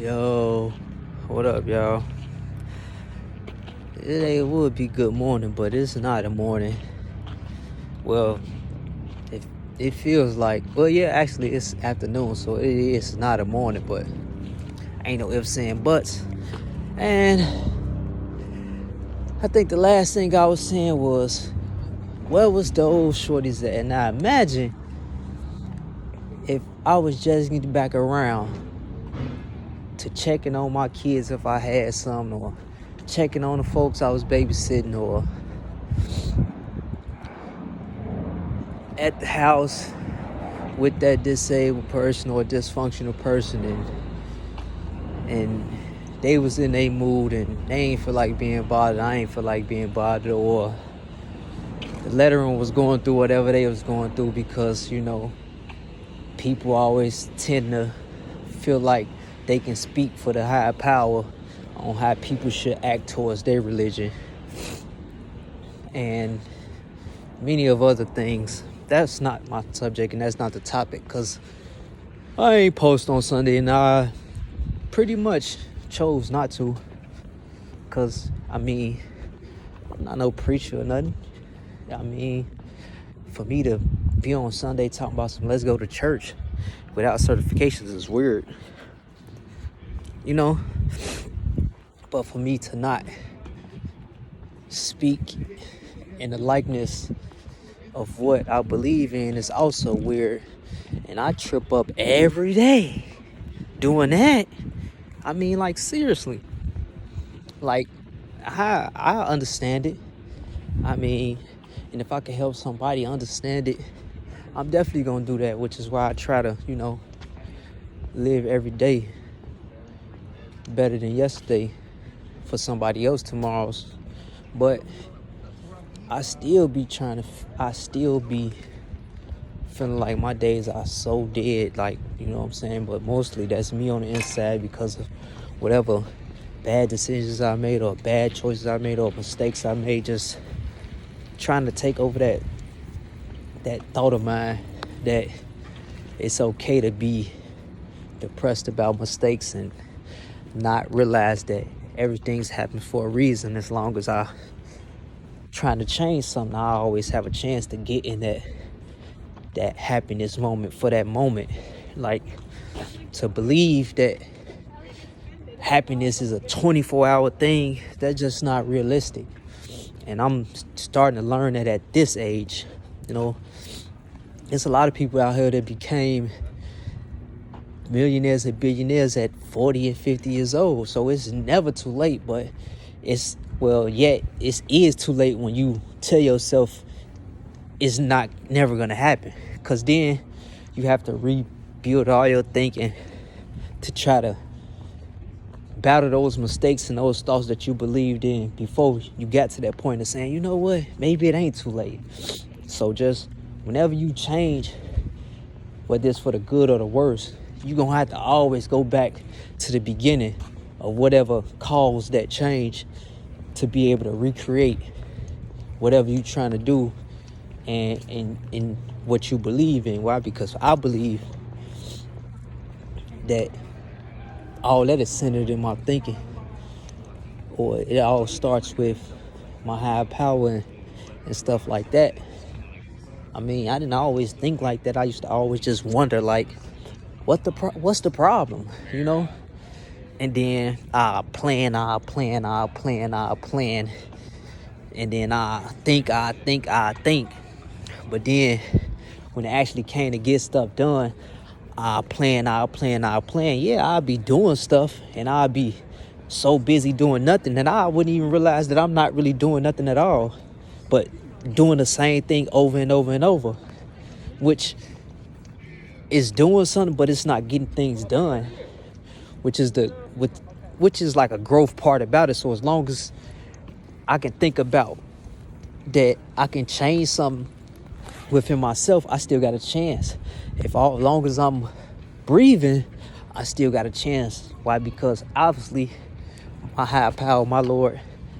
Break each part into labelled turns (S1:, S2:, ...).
S1: Yo, what up, y'all? It would be good morning, but it's not a morning. Well, it, it feels like, well, yeah, actually, it's afternoon, so it is not a morning, but ain't no ifs, and buts. And I think the last thing I was saying was, where was the old shorties at? And I imagine if I was just getting back around to checking on my kids if I had some, or checking on the folks I was babysitting, or at the house with that disabled person or dysfunctional person, and they was in a mood and they ain't feel like being bothered, I ain't feel like being bothered, or the lettering was going through whatever they was going through, because people always tend to feel like they can speak for the higher power on how people should act towards their religion and many of other things. That's not my subject and that's not the topic, because I ain't post on Sunday, and I pretty much chose not to, because I'm not no preacher or nothing. For me to be on Sunday talking about some let's go to church without certifications is weird, but for me to not speak in the likeness of what I believe in is also weird. And I trip up every day doing that. Like, seriously. Like, I understand it. And if I can help somebody understand it, I'm definitely gonna do that, which is why I try to, live every day better than yesterday for somebody else tomorrow's. But I still be feeling like my days are so dead, like, you know what I'm saying? But mostly that's me on the inside because of whatever bad decisions I made, or bad choices I made, or mistakes I made, just trying to take over that thought of mine that it's okay to be depressed about mistakes and not realize that everything's happened for a reason. As long as I trying to change something, I always have a chance to get in that happiness moment for that moment. Like, to believe that happiness is a 24-hour thing, that's just not realistic. And I'm starting to learn that at this age. There's a lot of people out here that became millionaires and billionaires at 40 and 50 years old. So it's never too late, but it is too late when you tell yourself it's never gonna happen, because then you have to rebuild all your thinking to try to battle those mistakes and those thoughts that you believed in before you got to that point of saying, you know what, maybe it ain't too late. So just whenever you change, whether it's for the good or the worse, you're gonna have to always go back to the beginning of whatever caused that change to be able to recreate whatever you're trying to do and what you believe in. Why? Because I believe that all that is centered in my thinking, or it all starts with my higher power and stuff like that. I didn't always think like that. I used to always just wonder, like, what's the problem, And then I plan, and then I think. But then when it actually came to get stuff done, I plan. Yeah, I'll be doing stuff, and I'll be so busy doing nothing that I wouldn't even realize that I'm not really doing nothing at all, but doing the same thing over and over and over, which is doing something, but it's not getting things done, which is like a growth part about it. So as long as I can think about that I can change something within myself, I still got a chance. As long as I'm breathing, I still got a chance. Why? Because obviously my higher power, my Lord,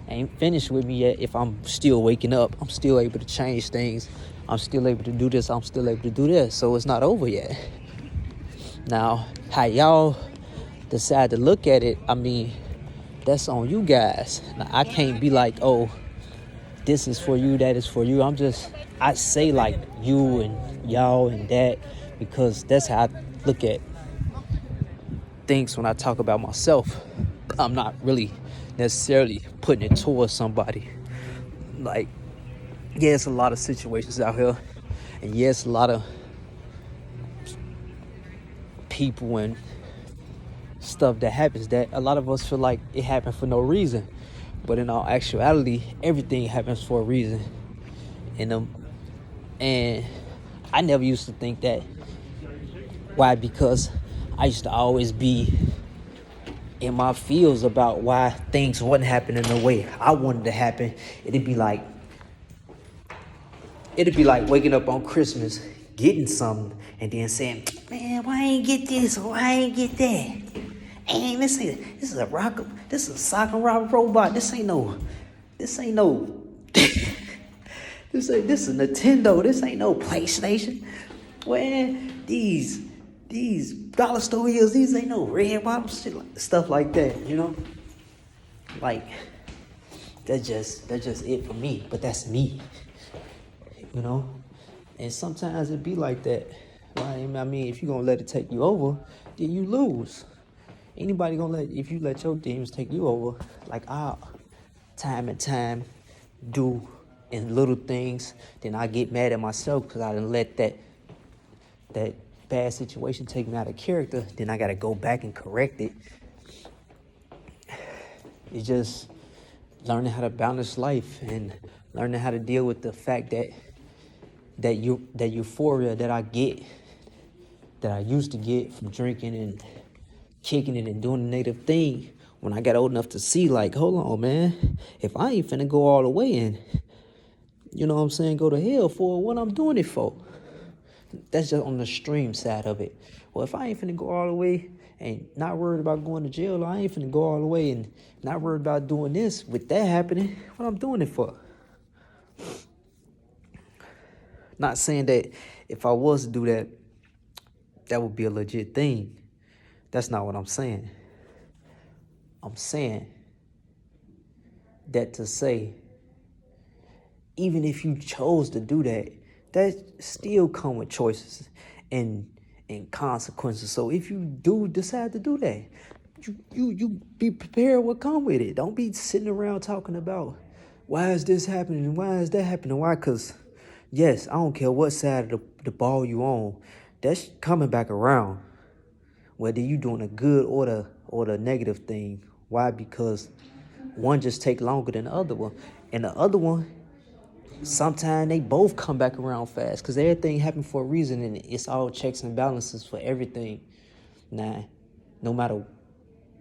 S1: ain't finished with me yet. If I'm still waking up, I'm still able to change things. I'm still able to do this. I'm still able to do this. So it's not over yet. Now, how y'all decide to look at it, I mean, that's on you guys. Now, I can't be like, oh, this is for you, that is for you. I say like you and y'all and that because that's how I look at things when I talk about myself. I'm not really necessarily putting it towards somebody. Like, yeah, it's a lot of situations out here, and yes, a lot of people and stuff that happens that a lot of us feel like it happened for no reason, but in all actuality, everything happens for a reason. And I never used to think that. Why? Because I used to always be in my feels about why things wasn't happening the way I wanted to happen. It'd be like waking up on Christmas, getting something, and then saying, "Man, why I ain't get this or why I ain't get that? And this is a sock and rock robot. This ain't no, this is a Nintendo. This ain't no PlayStation. Well, these dollar store heels, these ain't no red bottoms, stuff like that, you know? Like, that's just it for me, but that's me, you know? And sometimes it be like that. Right? I mean, if you're gonna let it take you over, then you lose. Anybody if you let your demons take you over, like I time and time do in little things, then I get mad at myself because I didn't let that bad situation take me out of character. Then I gotta go back and correct it. It's just learning how to balance life and learning how to deal with the fact that euphoria that I used to get from drinking and kicking it and doing the native thing, when I got old enough to see, like, hold on, man, if I ain't finna go all the way and, you know what I'm saying, go to hell for what I'm doing it for. That's just on the extreme side of it. Well, if I ain't finna go all the way and not worried about going to jail, I ain't finna go all the way and not worried about doing this, with that happening, what I'm doing it for. Not saying that if I was to do that, that would be a legit thing. That's not what I'm saying. I'm saying that to say, even if you chose to do that, that still come with choices and consequences. So if you do decide to do that, you be prepared what come with it. Don't be sitting around talking about why is this happening and why is that happening. Why? Because yes, I don't care what side of the ball you on, that's coming back around. Whether you doing a good or the negative thing. Why? Because one just take longer than the other one. And the other one, sometimes they both come back around fast because everything happened for a reason and it's all checks and balances for everything. Now, no matter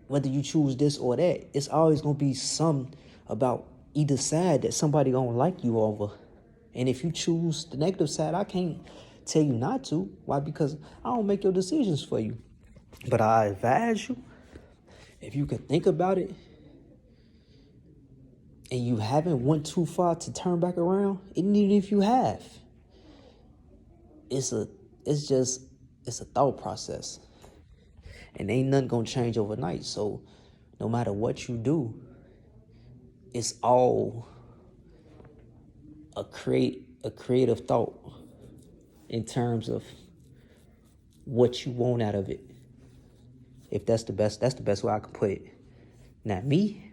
S1: whether you choose this or that, it's always going to be some about either side that somebody going to like you over. And if you choose the negative side, I can't tell you not to. Why? Because I don't make your decisions for you. But I advise you, if you can think about it, and you haven't went too far to turn back around, and even if you have, it's a thought process. And ain't nothing gonna change overnight. So no matter what you do, it's all a creative thought in terms of what you want out of it. If that's the best way I can put it. Now me,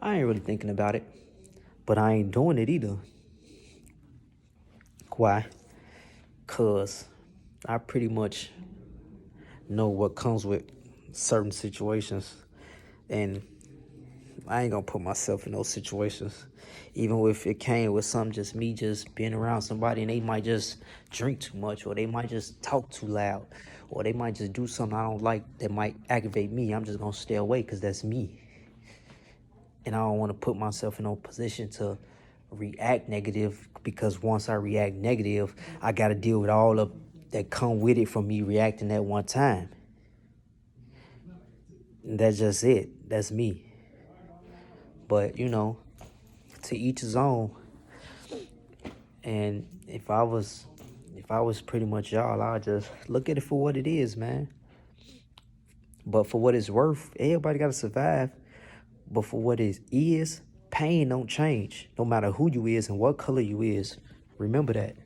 S1: I ain't really thinking about it, but I ain't doing it either. Why? Cause I pretty much know what comes with certain situations, and I ain't gonna put myself in those situations. Even if it came with just me just being around somebody and they might just drink too much or they might just talk too loud or they might just do something I don't like that might aggravate me, I'm just gonna stay away because that's me. And I don't want to put myself in a position to react negative because once I react negative, I got to deal with all of that come with it from me reacting at one time. And that's just it. That's me. But, to each his own. And if I was pretty much y'all, I'd just look at it for what it is, man. But for what it's worth, everybody gotta survive. But for what it is, pain don't change. No matter who you is and what color you is. Remember that.